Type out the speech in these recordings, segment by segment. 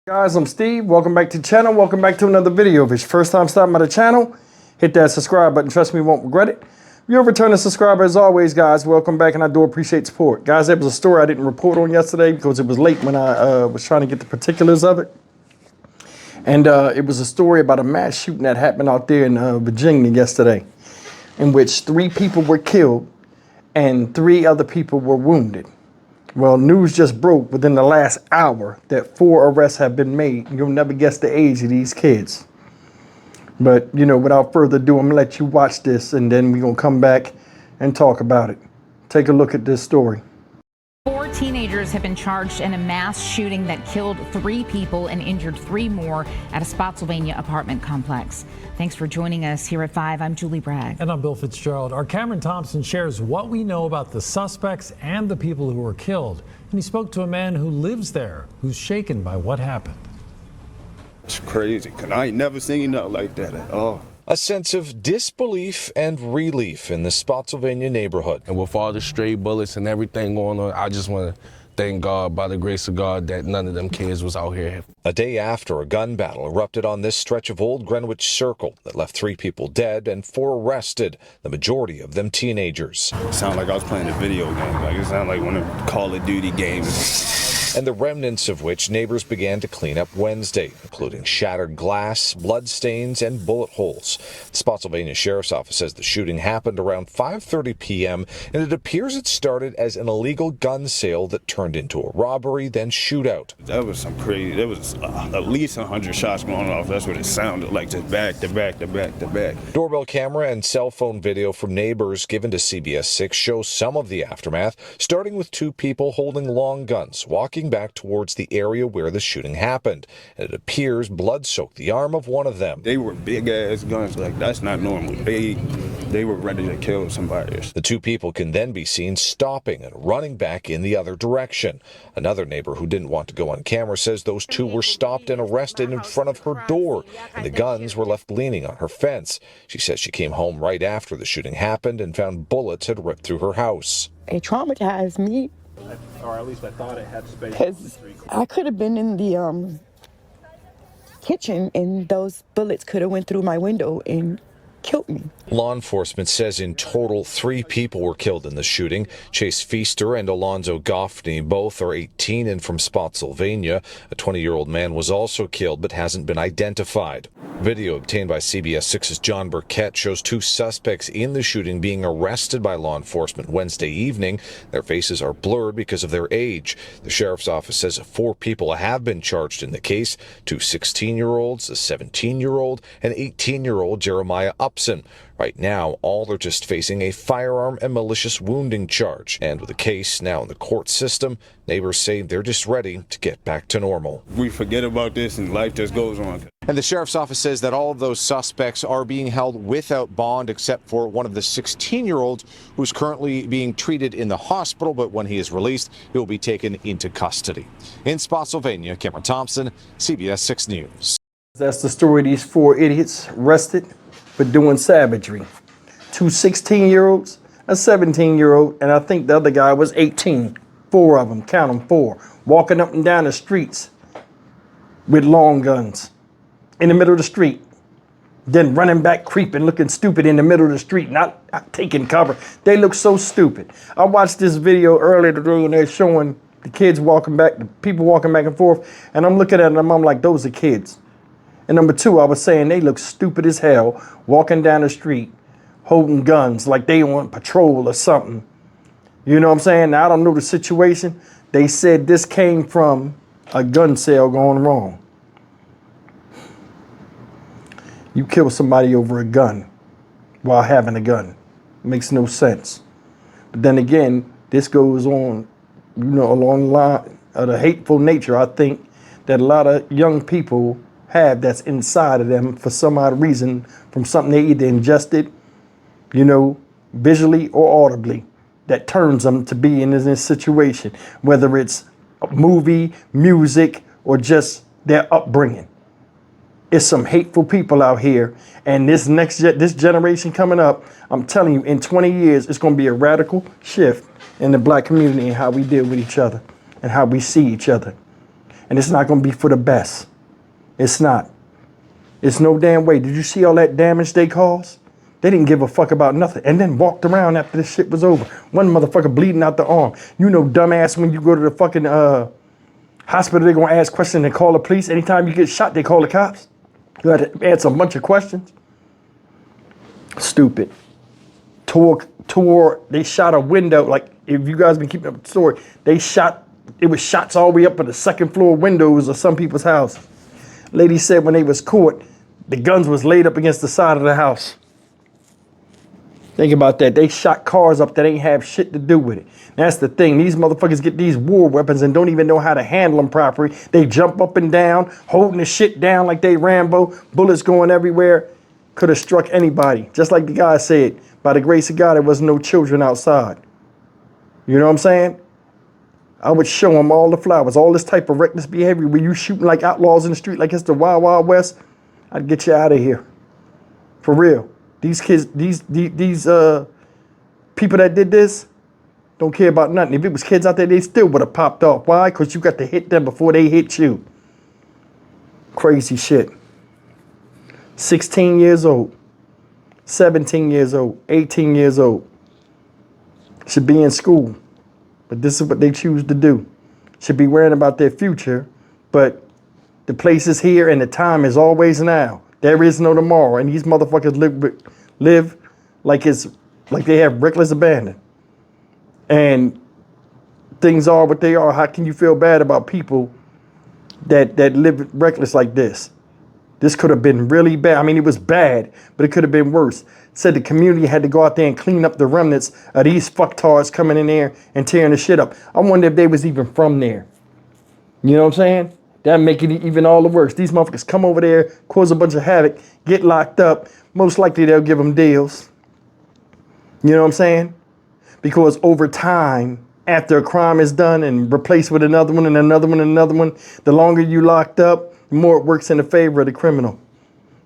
Guys, I'm Steve. Welcome back to the channel. Welcome back to another video. If it's your first time stopping by the channel, hit that subscribe button. Trust me, you won't regret it. If you're a returning subscriber, as always, guys, welcome back, and I do appreciate support. Guys, there was a story I didn't report on yesterday because it was late when I was trying to get the particulars of it. And it was a story about a mass shooting that happened out there in Virginia yesterday, in which 3 people were killed and 3 other people were wounded. Well, news just broke within the last hour that 4 arrests have been made. You'll never guess the age of these kids. But, you know, without further ado, I'm going to let you watch this, and then we're going to come back and talk about it. Take a look at this story. 4 teenagers have been charged in a mass shooting that killed 3 people and injured 3 more at a Spotsylvania apartment complex. Thanks for joining us here at 5. I'm Julie Bragg. And I'm Bill Fitzgerald. Our Cameron Thompson shares what we know about the suspects and the people who were killed. And he spoke to a man who lives there, who's shaken by what happened. It's crazy, because I ain't never seen nothing like that at all. A sense of disbelief and relief in the Spotsylvania neighborhood. And with all the stray bullets and everything going on, I just want to thank God, by the grace of God, that none of them kids was out here. A day after a gun battle erupted on this stretch of Old Greenwich Circle that left 3 people dead and 4 arrested, the majority of them teenagers. It sounded like I was playing a video game. Like it sounded like one of the Call of Duty games. And the remnants of which neighbors began to clean up Wednesday, including shattered glass, blood stains, and bullet holes. The Spotsylvania Sheriff's Office says the shooting happened around 5:30 p.m., and it appears it started as an illegal gun sale that turned into a robbery, then shootout. That was some crazy. There was at least 100 shots going off. That's what it sounded like, just back to back to back to back. Doorbell camera and cell phone video from neighbors given to CBS 6 shows some of the aftermath, starting with 2 people holding long guns, walking back towards the area where the shooting happened. And it appears blood soaked the arm of one of them. They were big ass guns. Like, that's not normal. They were ready to kill somebody. The 2 people can then be seen stopping and running back in the other direction. Another neighbor who didn't want to go on camera says those 2 were stopped and arrested in front of her door, and the guns were left leaning on her fence. She says she came home right after the shooting happened and found bullets had ripped through her house. It traumatized me. Or at least I thought it had space. Because I could have been in the kitchen and those bullets could have went through my window and killed me. Law enforcement says in total 3 people were killed in the shooting. Chase Feaster and Alonzo Goffney, both are 18 and from Spotsylvania. A 20-year-old man was also killed but hasn't been identified. Video obtained by CBS 6's John Burkett shows 2 suspects in the shooting being arrested by law enforcement Wednesday evening. Their faces are blurred because of their age. The sheriff's office says 4 people have been charged in the case, 2 16-year-olds, a 17-year-old, and 18-year-old Jeremiah Upson. Right now, all are just facing a firearm and malicious wounding charge. And with the case now in the court system, neighbors say they're just ready to get back to normal. We forget about this and life just goes on. And the sheriff's office says that all of those suspects are being held without bond, except for one of the 16-year-olds who's currently being treated in the hospital, but when he is released, he will be taken into custody. In Spotsylvania, Cameron Thompson, CBS 6 News. That's the story of these 4 idiots arrested for doing savagery. 2 16-year-olds, a 17-year-old, and I think the other guy was 18. 4 of them, count them 4, walking up and down the streets with long guns in the middle of the street. Then running back, creeping, looking stupid in the middle of the street, not taking cover. They look so stupid. I watched this video earlier today when they're showing the kids walking back, the people walking back and forth, and I'm looking at them, I'm like, those are kids. And number 2, I was saying they look stupid as hell, walking down the street, holding guns like they on patrol or something. You know what I'm saying? Now, I don't know the situation. They said this came from a gun sale going wrong. You kill somebody over a gun while having a gun. Makes no sense. But then again, this goes on, you know, along the line of the hateful nature, I think, that a lot of young people have that's inside of them for some odd reason, from something they either ingested, you know, visually or audibly, that turns them to be in this situation, whether it's a movie, music, or just their upbringing. It's some hateful people out here, and this generation coming up, I'm telling you, in 20 years, it's going to be a radical shift in the black community and how we deal with each other and how we see each other. And it's not going to be for the best. It's not. It's no damn way. Did you see all that damage they caused? They didn't give a fuck about nothing. And then walked around after this shit was over. One motherfucker bleeding out the arm. You know, dumbass, when you go to the fucking hospital, they're going to ask questions and call the police. Anytime you get shot, they call the cops. You had to answer a bunch of questions. Stupid. They shot a window. Like, if you guys been keeping up with the story, it was shots all the way up in the second floor windows of some people's house. Lady said when they was caught, the guns was laid up against the side of the house. Think about that. They shot cars up that ain't have shit to do with it. That's the thing. These motherfuckers get these war weapons and don't even know how to handle them properly. They jump up and down, holding the shit down like they Rambo, bullets going everywhere. Could have struck anybody. Just like the guy said, by the grace of God, there was no children outside. You know what I'm saying? I would show them all the flowers, all this type of reckless behavior where you shooting like outlaws in the street like it's the Wild Wild West. I'd get you out of here. For real. These kids, these people that did this don't care about nothing. If it was kids out there, they still would have popped off. Why? Because you got to hit them before they hit you. Crazy shit. 16 years old, 17 years old, 18 years old. Should be in school. But this is what they choose to do. Should be worrying about their future. But the place is here and the time is always now. There is no tomorrow. And these motherfuckers live like they have reckless abandon. And things are what they are. How can you feel bad about people that live reckless like this? This could have been really bad. I mean, it was bad, but it could have been worse. Said the community had to go out there and clean up the remnants of these fucktards coming in there and tearing the shit up. I wonder if they was even from there. You know what I'm saying? That'd make it even all the worse. These motherfuckers come over there, cause a bunch of havoc, get locked up. Most likely they'll give them deals. You know what I'm saying? Because over time, after a crime is done and replaced with another one and another one and another one, the longer you locked up, the more it works in the favor of the criminal.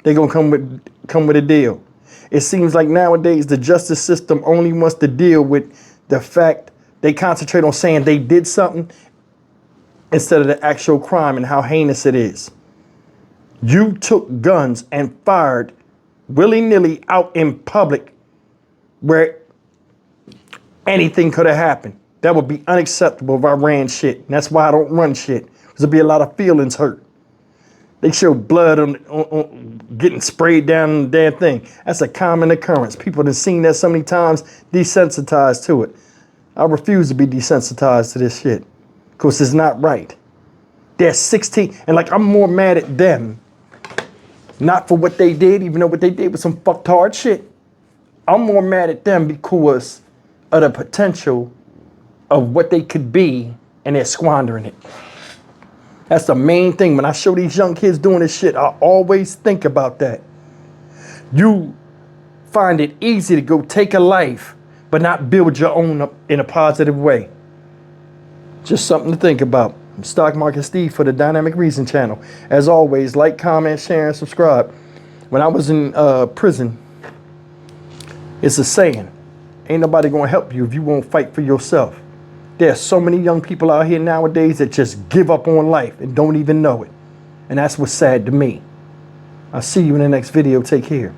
They're gonna come with a deal. It seems like nowadays the justice system only wants to deal with the fact they concentrate on saying they did something instead of the actual crime and how heinous it is. You took guns and fired willy-nilly out in public where anything could have happened. That would be unacceptable if I ran shit. And that's why I don't run shit. Because there'd be a lot of feelings hurt. They show blood on getting sprayed down on the damn thing. That's a common occurrence. People have seen that so many times, desensitized to it. I refuse to be desensitized to this shit because it's not right. They're 16, and like I'm more mad at them, not for what they did, even though what they did was some fucktard shit. I'm more mad at them because of the potential of what they could be, and they're squandering it. That's the main thing. When I show these young kids doing this shit, I always think about that. You find it easy to go take a life, but not build your own up in a positive way. Just something to think about. I'm Stock Market Steve for the Dynamic Reason channel. As always, like, comment, share, and subscribe. When I was in prison, it's a saying, ain't nobody gonna help you if you won't fight for yourself. There's so many young people out here nowadays that just give up on life and don't even know it. And that's what's sad to me. I'll see you in the next video. Take care.